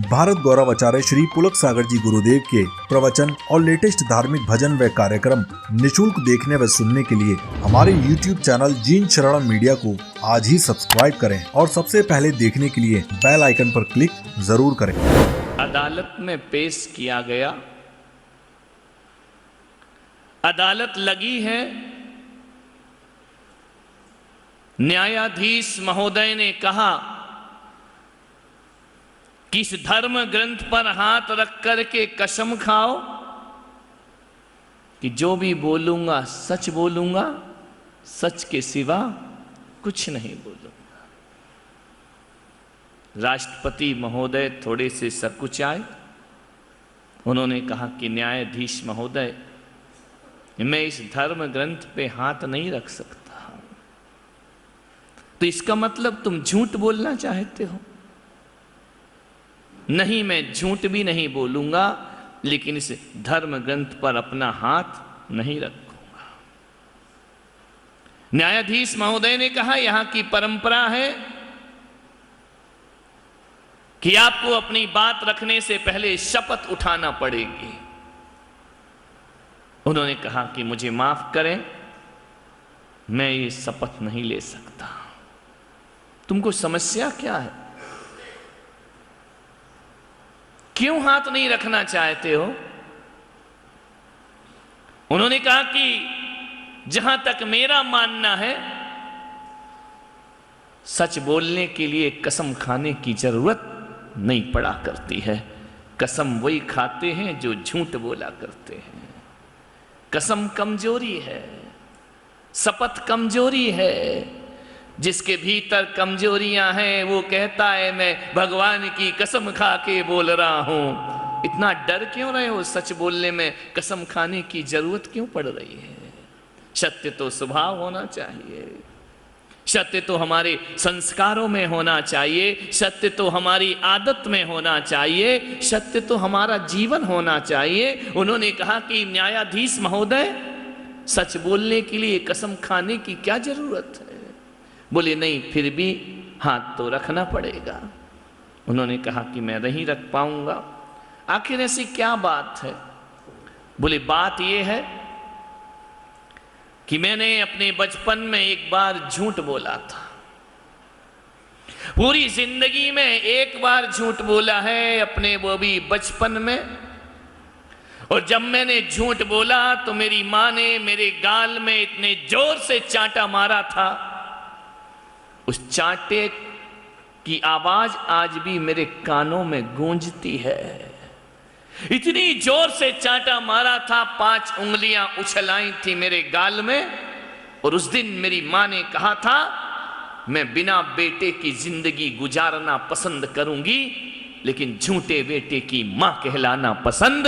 भारत गौरव आचार्य श्री पुलक सागर जी गुरुदेव के प्रवचन और लेटेस्ट धार्मिक भजन व कार्यक्रम निशुल्क देखने व सुनने के लिए हमारे YouTube चैनल जीन शरणम मीडिया को आज ही सब्सक्राइब करें और सबसे पहले देखने के लिए बेल आइकन पर क्लिक जरूर करें। अदालत में पेश किया गया, अदालत लगी है। न्यायाधीश महोदय ने कहा कि इस धर्म ग्रंथ पर हाथ रख कर के कसम खाओ कि जो भी बोलूंगा सच बोलूंगा, सच के सिवा कुछ नहीं बोलूंगा। राष्ट्रपति महोदय थोड़े से सकुचाए। उन्होंने कहा कि न्यायाधीश महोदय, मैं इस धर्म ग्रंथ पे हाथ नहीं रख सकता। तो इसका मतलब तुम झूठ बोलना चाहते हो? नहीं, मैं झूठ भी नहीं बोलूंगा, लेकिन इस धर्म ग्रंथ पर अपना हाथ नहीं रखूंगा। न्यायाधीश महोदय ने कहा, यहां की परंपरा है कि आपको अपनी बात रखने से पहले शपथ उठाना पड़ेगी। उन्होंने कहा कि मुझे माफ करें, मैं ये शपथ नहीं ले सकता। तुमको समस्या क्या है? क्यों हाथ नहीं रखना चाहते हो? उन्होंने कहा कि जहां तक मेरा मानना है, सच बोलने के लिए कसम खाने की जरूरत नहीं पड़ा करती है। कसम वही खाते हैं जो झूठ बोला करते हैं। कसम कमजोरी है, शपथ कमजोरी है। जिसके भीतर कमजोरियां हैं वो कहता है मैं भगवान की कसम खा के बोल रहा हूं। इतना डर क्यों रहे हो? सच बोलने में कसम खाने की जरूरत क्यों पड़ रही है? सत्य तो स्वभाव होना चाहिए, सत्य तो हमारे संस्कारों में होना चाहिए, सत्य तो हमारी आदत में होना चाहिए, सत्य तो हमारा जीवन होना चाहिए। उन्होंने कहा कि न्यायाधीश महोदय, सच बोलने के लिए कसम खाने की क्या जरूरत है? बोले नहीं, फिर भी हाथ तो रखना पड़ेगा। उन्होंने कहा कि मैं नहीं रख पाऊंगा। आखिर ऐसी क्या बात है? बोले बात यह है कि मैंने अपने बचपन में एक बार झूठ बोला था। पूरी जिंदगी में एक बार झूठ बोला है, अपने वो भी बचपन में। और जब मैंने झूठ बोला तो मेरी मां ने मेरे गाल में इतने जोर से चांटा मारा था, उस चांटे की आवाज आज भी मेरे कानों में गूंजती है। इतनी जोर से चांटा मारा था, 5 उंगलियां उछलाई थी मेरे गाल में। और उस दिन मेरी मां ने कहा था, मैं बिना बेटे की जिंदगी गुजारना पसंद करूंगी, लेकिन झूठे बेटे की मां कहलाना पसंद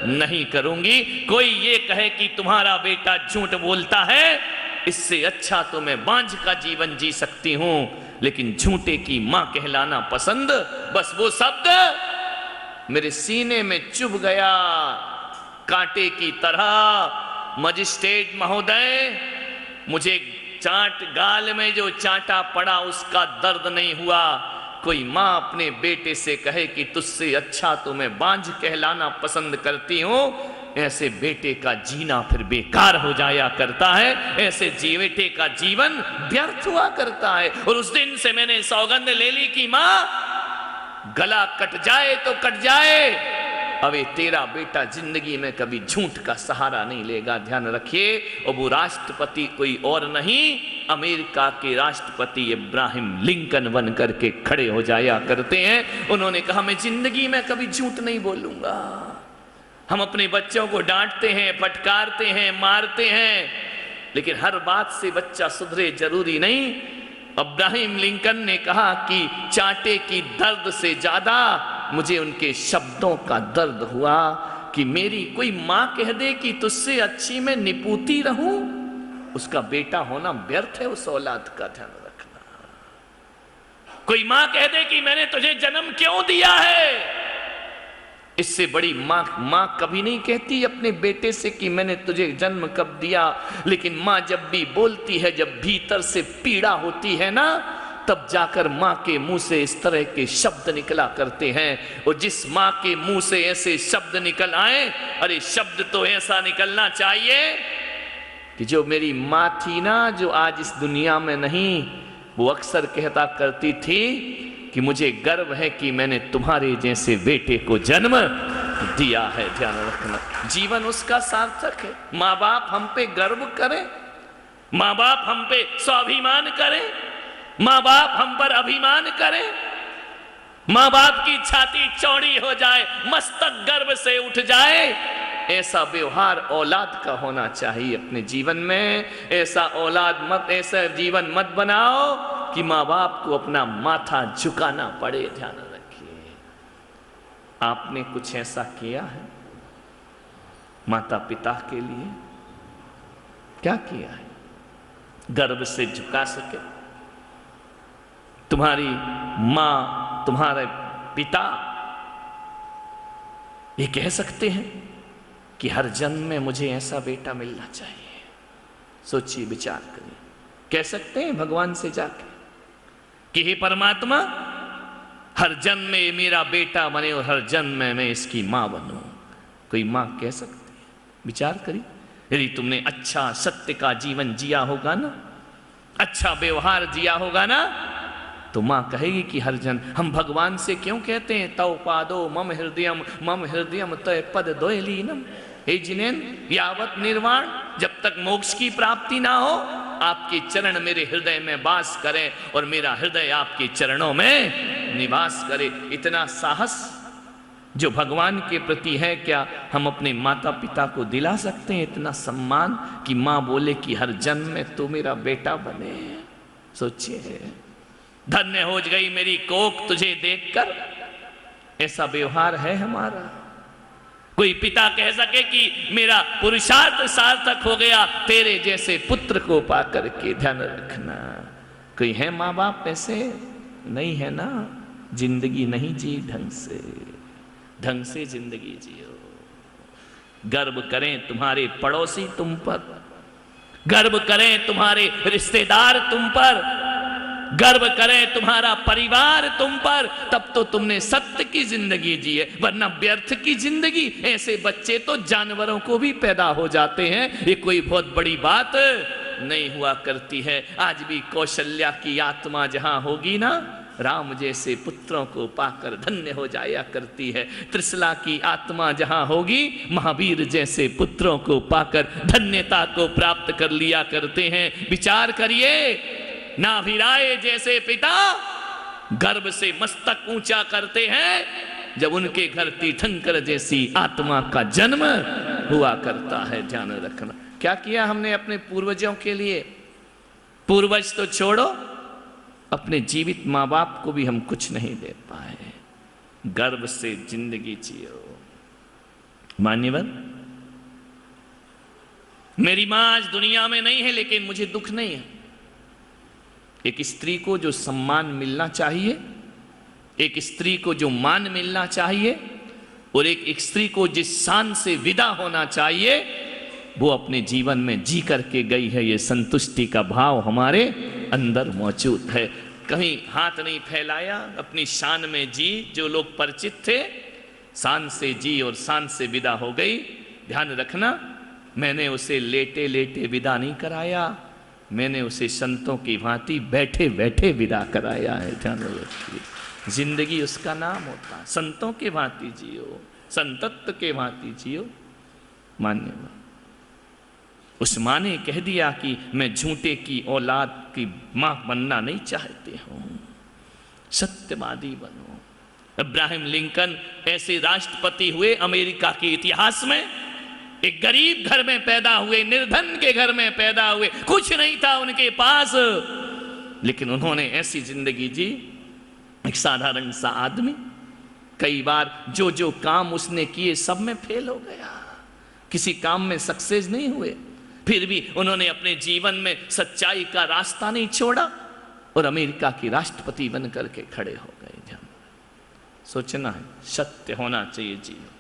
नहीं करूंगी। कोई ये कहे कि तुम्हारा बेटा झूठ बोलता है, इससे अच्छा तो मैं बांझ का जीवन जी सकती हूं, लेकिन झूठे की मां कहलाना पसंद। बस वो शब्द मेरे सीने में चुभ गया कांटे की तरह। मजिस्ट्रेट महोदय, मुझे गाल में जो चांटा पड़ा उसका दर्द नहीं हुआ। कोई मां अपने बेटे से कहे कि तुझसे अच्छा तो मैं बांझ कहलाना पसंद करती हूं, ऐसे बेटे का जीना फिर बेकार हो जाया करता है। ऐसे बेटे का जीवन व्यर्थ हुआ करता है। और उस दिन से मैंने सौगंध ले ली कि मां, गला कट जाए तो कट जाए, अबे तेरा बेटा जिंदगी में कभी झूठ का सहारा नहीं लेगा। ध्यान रखिए। और वो राष्ट्रपति कोई और नहीं, अमेरिका के राष्ट्रपति इब्राहिम लिंकन बन करके खड़े हो जाया करते हैं। उन्होंने कहा मैं जिंदगी में कभी झूठ नहीं बोलूंगा। हम अपने बच्चों को डांटते हैं, फटकारते हैं, मारते हैं, लेकिन हर बात से बच्चा सुधरे जरूरी नहीं। इब्राहिम लिंकन ने कहा कि चांटे की दर्द से ज्यादा मुझे उनके शब्दों का दर्द हुआ कि मेरी कोई मां कह दे कि तुझसे अच्छी मैं निपूती रहूं, उसका बेटा होना व्यर्थ है। उस औलाद का ध्यान रखना। कोई मां कह दे कि मैंने तुझे जन्म क्यों दिया है, इससे बड़ी मां कभी नहीं कहती अपने बेटे से कि मैंने तुझे जन्म कब दिया। लेकिन मां जब भी बोलती है, जब भीतर से पीड़ा होती है ना, तब जाकर माँ के मुंह से इस तरह के शब्द निकला करते हैं। और जिस माँ के मुंह से ऐसे शब्द निकल आए, अरे शब्द तो ऐसा निकलना चाहिए कि जो मेरी माँ थी ना, जो आज इस दुनिया में नहीं, वो अक्सर कहता करती थी कि मुझे गर्व है कि मैंने तुम्हारे जैसे बेटे को जन्म दिया है। ध्यान रखना, जीवन उसका सार्थक है। माँ बाप हम पे गर्व करें, माँ बाप हम पे स्वाभिमान करें, माँ बाप हम पर अभिमान करें, माँ बाप की छाती चौड़ी हो जाए, मस्तक गर्व से उठ जाए। ऐसा व्यवहार औलाद का होना चाहिए अपने जीवन में। ऐसा औलाद मत, ऐसा जीवन मत बनाओ कि माँ बाप को अपना माथा झुकाना पड़े। ध्यान रखिए, आपने कुछ ऐसा किया है माता पिता के लिए? क्या किया है गर्व से झुका सके? तुम्हारी मां, तुम्हारे पिता ये कह सकते हैं कि हर जन्म में मुझे ऐसा बेटा मिलना चाहिए? सोचिए, विचार करिए। कह सकते हैं भगवान से जाके कि हे परमात्मा, हर जन्म में मेरा बेटा बने और हर जन्म में मैं इसकी मां बनूं? कोई मां कह सकती है? विचार करिए। यदि तुमने अच्छा सत्य का जीवन जिया होगा ना, अच्छा व्यवहार जिया होगा ना, तो मां कहेगी कि हर जन। हम भगवान से क्यों कहते हैं तव पादो मम हृदयम तय पद दोयलीनम। हे जिनेन, यावत निर्वाण, जब तक मोक्ष की प्राप्ति ना हो, आपके चरण मेरे हृदय में वास करें और मेरा हृदय आपके चरणों में निवास करे। इतना साहस जो भगवान के प्रति है, क्या हम अपने माता पिता को दिला सकते हैं? इतना सम्मान कि मां बोले कि हर जन्म में तू मेरा बेटा बने। सोचिए, धन्य हो गई मेरी कोख तुझे देखकर। ऐसा व्यवहार है हमारा? कोई पिता कह सके कि मेरा पुरुषार्थ सार्थक हो गया तेरे जैसे पुत्र को पाकर के? ध्यान रखना, कोई है माँ बाप ऐसे? नहीं है ना। जिंदगी नहीं जी ढंग से जिंदगी जियो। गर्व करें तुम्हारे पड़ोसी तुम पर, गर्व करें तुम्हारे रिश्तेदार तुम पर, गर्व करें तुम्हारा परिवार तुम पर, तब तो तुमने सत्य की जिंदगी जी है। वरना व्यर्थ की जिंदगी, ऐसे बच्चे तो जानवरों को भी पैदा हो जाते हैं। ये कोई बहुत बड़ी बात नहीं हुआ करती है। आज भी कौशल्या की आत्मा जहां होगी ना, राम जैसे पुत्रों को पाकर धन्य हो जाया करती है। त्रिशला की आत्मा जहां होगी, महावीर जैसे पुत्रों को पाकर धन्यता को प्राप्त कर लिया करते हैं। विचार करिए, नाभिराय जैसे पिता गर्व से मस्तक ऊंचा करते हैं जब उनके घर तीर्थंकर जैसी आत्मा का जन्म हुआ करता है। ध्यान रखना, क्या किया हमने अपने पूर्वजों के लिए? पूर्वज तो छोड़ो, अपने जीवित माँ बाप को भी हम कुछ नहीं दे पाए। गर्व से जिंदगी जियो। मान्यवर, मेरी मां आज दुनिया में नहीं है, लेकिन मुझे दुख नहीं है। एक स्त्री को जो सम्मान मिलना चाहिए, एक स्त्री को जो मान मिलना चाहिए, और एक स्त्री को जिस शान से विदा होना चाहिए, वो अपने जीवन में जी करके गई है। ये संतुष्टि का भाव हमारे अंदर मौजूद है। कहीं हाथ नहीं फैलाया, अपनी शान में जी। जो लोग परिचित थे, शान से जी और शान से विदा हो गई। ध्यान रखना, मैंने उसे लेटे लेटे विदा नहीं कराया, मैंने उसे संतों की भांति बैठे बैठे विदा कराया है। ध्यान रखिए, जिंदगी उसका नाम होता है। संतों के भांति जियो, संतत्व के भांति जियो। मान्यवर, उस माँ ने कह दिया कि मैं झूठे की औलाद की माँ बनना नहीं चाहती हूं, सत्यवादी बनो। अब्राहम लिंकन ऐसे राष्ट्रपति हुए अमेरिका के इतिहास में। एक गरीब घर में पैदा हुए, निर्धन के घर में पैदा हुए, कुछ नहीं था उनके पास, लेकिन उन्होंने ऐसी जिंदगी जी। एक साधारण सा आदमी, कई बार जो जो काम उसने किए सब में फेल हो गया, किसी काम में सक्सेस नहीं हुए, फिर भी उन्होंने अपने जीवन में सच्चाई का रास्ता नहीं छोड़ा और अमेरिका की राष्ट्रपति बनकर के खड़े हो गए। ध्यान सोचना है, सत्य होना चाहिए जीवन।